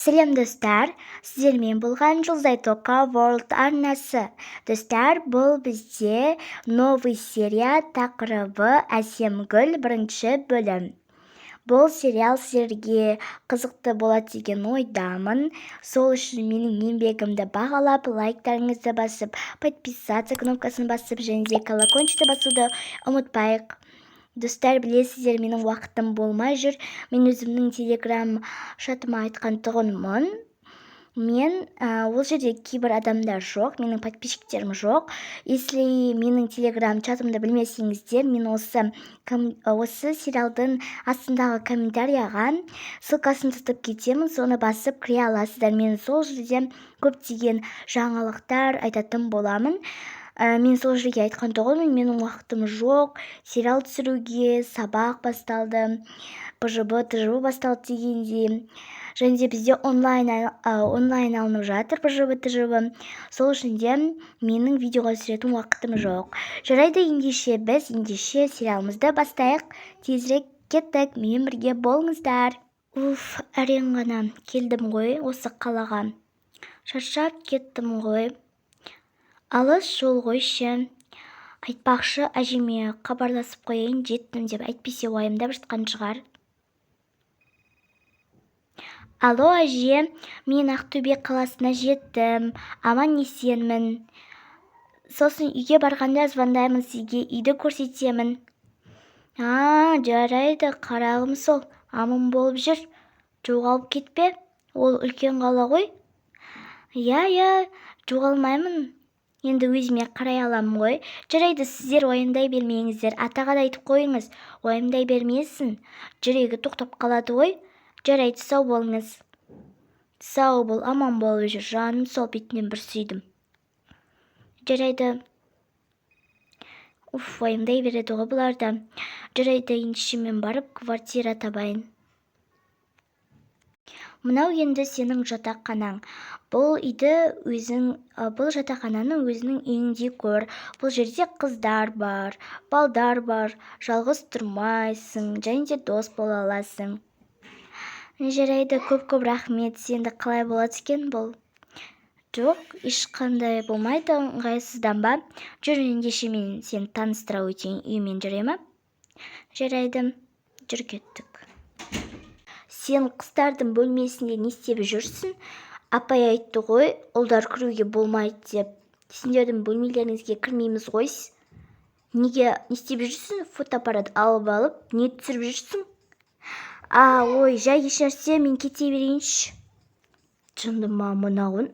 Сәлем достар, сіздермен болған Жұлдызай Тоқа World арнасы. Достар, бұл бізде новый серия тақырыбы Әсемгүл бірінші бөлім. Бұл сериал сіздерге қызықты болады деген ойдамын. Сол үшін менің еңбегімді бағалап, лайктарыңызды басып, подписаться кнопкасын басып, және де колокольчикті басуды ұмытпайық. Достар, білесіздер, менің уақытым болмай жүр. Мен өзімнің телеграм шатыма айтқандығымын. Мен ол жерде кейбір адамдар жоқ, менің подписчиктерім жоқ. Если менің телеграм чатымды білмесеңіздер, мен осы сериалдың астындағы комментарияға ссылкасын тұтып кетемін, соны басып кіре аласыздар. Мен сол жерде көптеген жаңалықтар айтатын боламын. Мен сол жерге айтқандығым, менің уақытым жоқ, сериал түсіруге, сабақ басталды, ПЖБ, ТЖБ басталды дегенде. Және де бізде онлайн алынып жатыр ПЖБ, ТЖБ. Сол үшін де менің видеоға түсіретін уақытым жоқ. Жарайды, біз ендеше сериалымызды бастайық. Тезірек кеттік, менімен бірге болыңыздар. Әрең ғана келдім ғой осы қалаға. Шаршап кеттім ғой. Алыс жол қойшы. Айтпақшы, әжеме хабарласып қояйын, жеттім деп, әйтпесе уайымдап жатқан шығар. Алло, әже, мен Ақтөбе қаласына жеттім, аман-есенмін. Сосын үйге барғанда звондаймын сізге, үйді көрсетемін. Жарайды, қарағым сол, аман болып жүр. Жоғалып кетпе, ол үлкен қала ғой. Иә, жоғалмаймын. Енді өзіме қарай аламын ғой. Жарайды, сіздер уайымдай бермеңіздер. Атаға да айтып қойыңыз, уайымдай бермесін. Жүрегі тоқтап қалады ғой. Жарайды, сау болыңыз. Сау бол, аман болып жүр. Жаным сол, бетінен бір сүйдім. Жарайды. Уайымдай береді ғой бұларда. Жарайды, ендеше мен барып квартира табайын. Мынау енді сенің жатақханаң. Бұл жатақхананы өзінің үйіңдей көр. Бұл жерде қыздар бар, балдар бар, жалғыз тұрмайсың, және де дос бола аласың. Жарайды, көп рахмет. Сенді қалай болады екен бұл? Жоқ, ешқандай болмайды, ыңғайсыздан ба? Жүр, ендеше мен сені таныстыра өтейін, үймен жүре ме? Жарайды, жүр кеттік. Сен қыздардың бөлмесінде не істеп жүрсің? Апай айтты ғой, ұлдар кіруге болмайды деп. Сендердің бөлмелеріңізге кірмейміз ғой. Неге, не істеп жүрсің? Фотоаппарат алып, не түсіріп жүрсің? Жай ешнәрсе, мен кете берейінші. Жынды ма мынауын?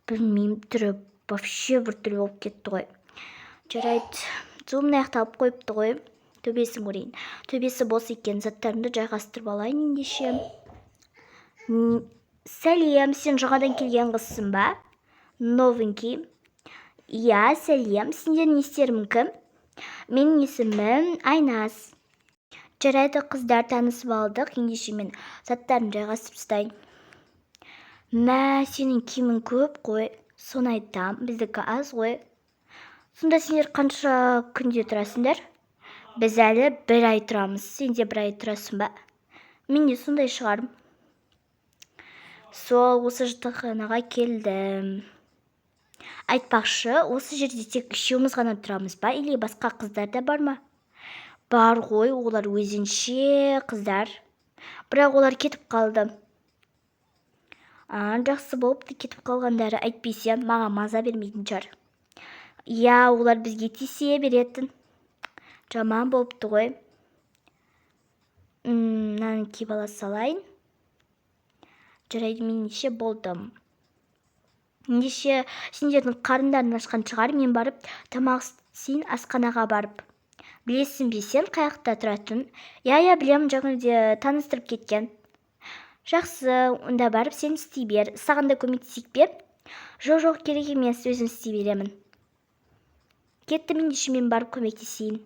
Білмеймін, түрі вообще бір түрлі болып кетті ғой. Жарайды, зұлымын аяқталып қойыпты ғой. Төбесін көрейін. Төбесі бос екен, заттарымды жайғастырып алайын ендеше. Сәлем, сен жаңадан келген қызсың ба? Новенький. Иә, сәлем, сендер не істерім кім? Менің есімім Айназ. Жарайды, қыздар, танысып алдық, ендеше мен заттарын жайғастырып тастайын. Сенің киімің көп қой, соны айтам, біздікі аз ғой. Сонда сендер қанша күнде тұрасыңдар? Біз әлі 1 ай тұрамыз, сен де 1 ай тұрасың ба? Мен де сондай шығарым. Сол, осы жатақханаға келдім. Айтпақшы, осы жерде тек үшеуміз ғана тұрамыз ба, или басқа қыздар да бар ма? Бар ғой, олар өзінше қыздар. Бірақ олар кетіп қалды. Жақсы болыпты кетіп қалғандары, әйтпесе маған маза бермейтін шығар. Иә, олар бізге тиісе беретін. Жаман болыпты ғой. Мынаны киіп ала салайын. Жарайды, мен неше болдым. Ендеше сендердің қарындарын ашқан шығар, мен барып тамақ істейін асханаға барып. Білесің бе сен қаяқта тұратын? Иә, білемін, жаңа таныстырып кеткен. Жақсы, онда барып сен істей бер. Саған да көмектесейік бе? Жоқ, керек емес, өзім істей беремін. Кеттім, ендеше мен барып көмектесейін.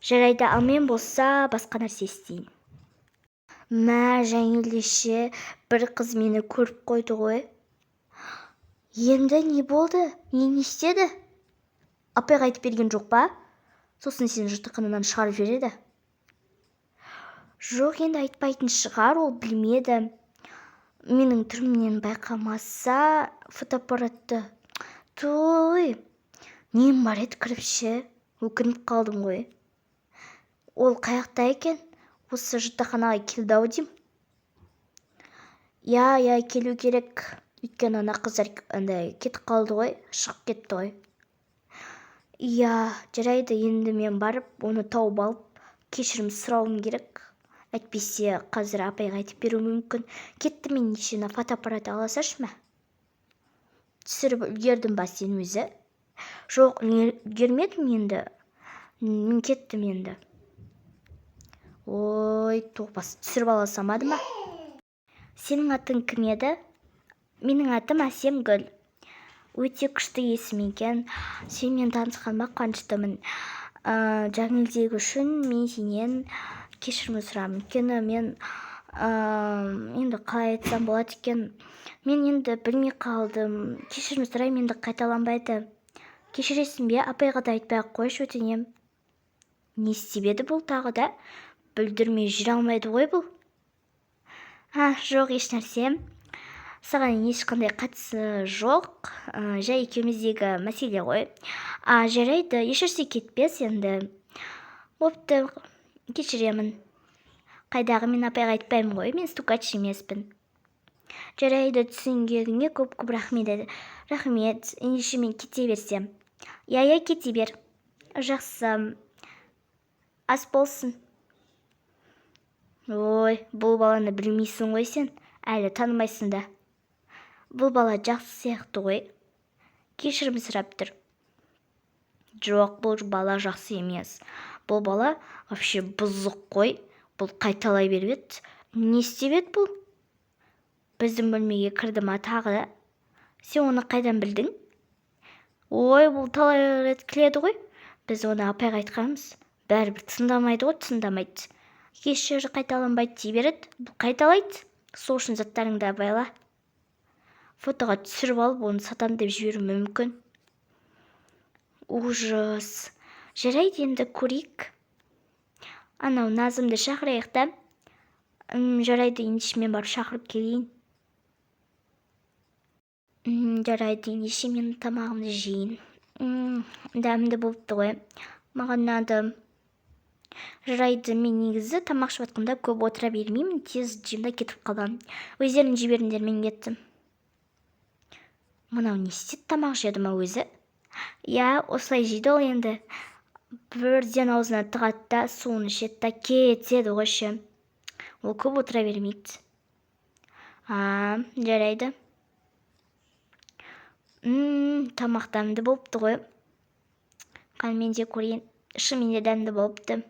Жарайды, ал мен болса басқа нәрсе істейін. Жаңелдеше бір қыз мені көріп қойды ғой. Енді не болды? Не істеді? Апайға айтып берген жоқ па? Сосын сені жатақханадан шығарып жібереді. Жоқ, енді айтпайтын шығар, ол білмеді. менің түрімнен байқамаса фотоаппаратты. Туй, нем бар еді кіріпше? Өкініп қалдым ғой. Ол қаяқта екен? Осы жатақханаға келді-ау деймін. Я, келу керек. Өйткені ана қыздар андай кетіп қалды ғой, шығып кетті ғой. Жарайды, енді мен барып, оны тауып алып, кешірім сұрауым керек. Әйтпесе қазір апайға айтып беру мүмкін. Кетті, мен нешені фотоаппарат ала салшы ма? Түсіріп үлгердің ба сен өзі? Жоқ, үлгермедім енді. Мен кеттім енді. Ой, тоқпас, түсіріп ала салмады ма? Сенің атың кім еді? Менің атым Әсемгүл. Өте күшті есім екен. Сенімен танысқаныма қуаныштымын. Жаңылдегі үшін мен сенен кешірім сұрамын. Өйткені мен енді қалай айтсам болады екен. Мен енді білмей қалдым. Кешірім сұраймын, енді қайталанбайды. Кешіресің бе? Апайға да айтпай-ақ қойшы, өтінем. Не істеп еді бұл тағы да? Бүлдірмей жүре алмайды ғой бұл. Жоқ, ешнәрсе. Саған ешқандай қатысы жоқ. Жай екеуміздегі мәселе ғой. Жарайды, ешнәрсе кетпес енді. Бопты, кешіремін. Қайдағы, мен апайға айтпаймын ғой, мен стукач емеспін. Жарайды, түсінгеніңе көп рахмет. Ендеше мен кете берсем. Кете бер. Жақсы. Ас болсын. Ой, бұл баланы білмейсің ғой сен, әлі танымайсың да. Бұл бала жақсы сияқты ғой. Кешірім сұрап тұр. Жоқ, бұл бала жақсы емес. Бұл бала вообще бұзық қой. Бұл қайталай беріп еді. Не істеп еді бұл? Біздің бөлмеге кірді ма тағы да? Сен оны қайдан білдің? Ой, бұл талай рет келеді ғой. Біз оны апайға айтқанбыз. Бәрібір тыңдамайды ғой, тыңдамайды. Кешір, қайталанбайды дей береді. Бұл қайталайды. Сол үшін заттарыңды байла. Фотоға түсіріп алып, оны сатам деп жіберу мүмкін. Ужас. Жарайды, енді көрейік. Анау Назымды шақырайық та. Жарайды, ендеше мен барып шақырып келейін. Жарайды, ендеше мен тамағымды жейін. Дәмді болыпты ғой. Маған ұнады. Жарайды, мен негізі тамақ ішіп жатқанда көп отыра бермеймін, тез жеймін да кетіп қаламын. Өздерің жіберіңдер, мен кеттім. Мынау не істеді, тамақ жеді ма өзі? Осылай жейді ол енді. Бірден аузына тығады да, суын ішеді да, кетеді ғой ше. Ол көп отыра бермейді. Жарайды. Тамақ дәмді болыпты ғой. Мен де көрейін. Шынымен де дәмді болыпты.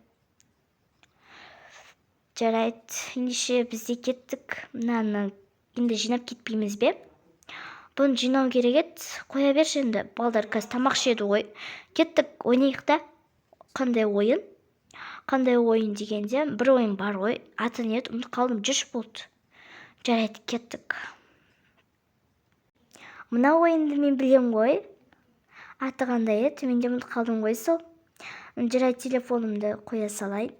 Жарайды, ендеше біз де кеттік. Мынаны енді жинап кетпейміз бе? Бұны жинау керек еді. Қоя берші енді. Балдар қазір тамақ жеді ғой. Кеттік, ойнайық та. Қандай ойын? Қандай ойын дегенде, бір ойын бар ғой. Аты не еді? Ұмытып қалдым, жүрші болды. Жарайды, кеттік. Мына ойынды мен білем ғой. Аты қандай еді? Мен де ұмытып қалдым ғой сол. Жарайды, телефонымды қоя салайын.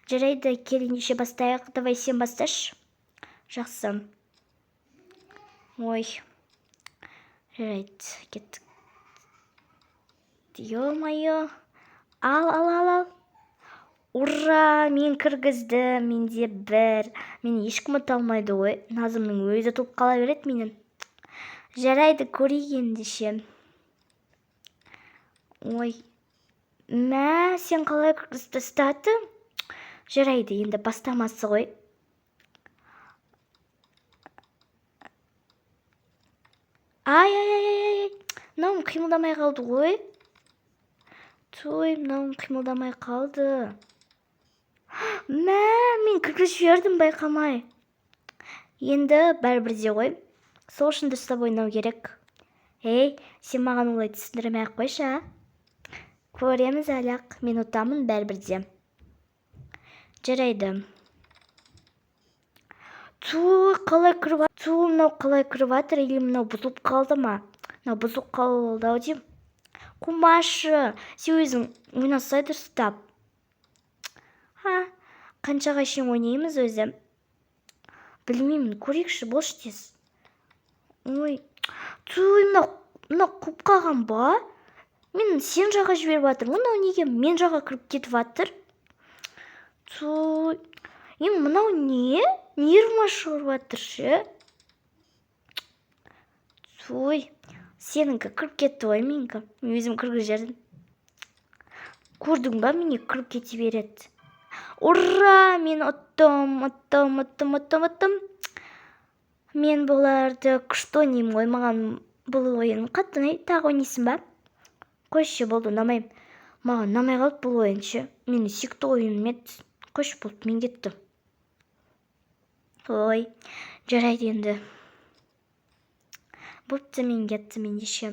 Жарайды, кел, ендеше бастайық. Давай сен басташы. Жақсы. Ой. Жарайды, кеттік. Ё-моё. Ал. Ура, мен кіргізді. Менде бір. Мені ешкім ұта алмайды ғой. Назымның өзі тұлып қала береді менен. Жарайды, көрейік ендеше. Ой. Сен қалай кіргізді статы? Жарайды, енді бастамасы ғой. Ай. Мынауым қимылдамай қалды ғой. Мынауым қимылдамай қалды. Мен кіргізіп жібердім байқамай. Енді бәрібірде ғой. Сол үшін дұрыстап ойнау керек. Сен маған олай түсіндірмей-ақ қойшы, Көреміз әлі-ақ, мен ұтамын бәрібірде. Жарайды. Мынау қалай кіріп жатыр, или мынау бұзылып қалды ма? Мынау бұзылып қалды-ау деймін. Қумашы, сен өзің ойнасай дұрыстап. Қаншаға шейін ойнаймыз өзі? білмеймін, көрейікші, болшы тез. Ой, туй, мына қуып қалған ба? Мен сен жаққа жіберіп жатырмын, мынау неге мен жаққа кіріп кетіп жатыр? Туй, мынау не? Нервыма шығырып жатыр ше. Туй, сенікі кіріп кетті ғой, менікі. Мен өзім кіргізіп жібердім. Көрдің ба, міне кіріп кете береді. Ура! Мен ұттым. Мен бұларды күшті ойнаймын ғой, маған бұл ойын қатты ұнайды. Тағы ойнайсың ба? Қойшы, болды, ұнамаймын. Маған ұнамай қалды бұл ойын ше. Мені сүйікті ойыным еді. Қойшы, болды, мен кеттім. Ой, жарайды енді. Бопты, мен кеттім ендеше.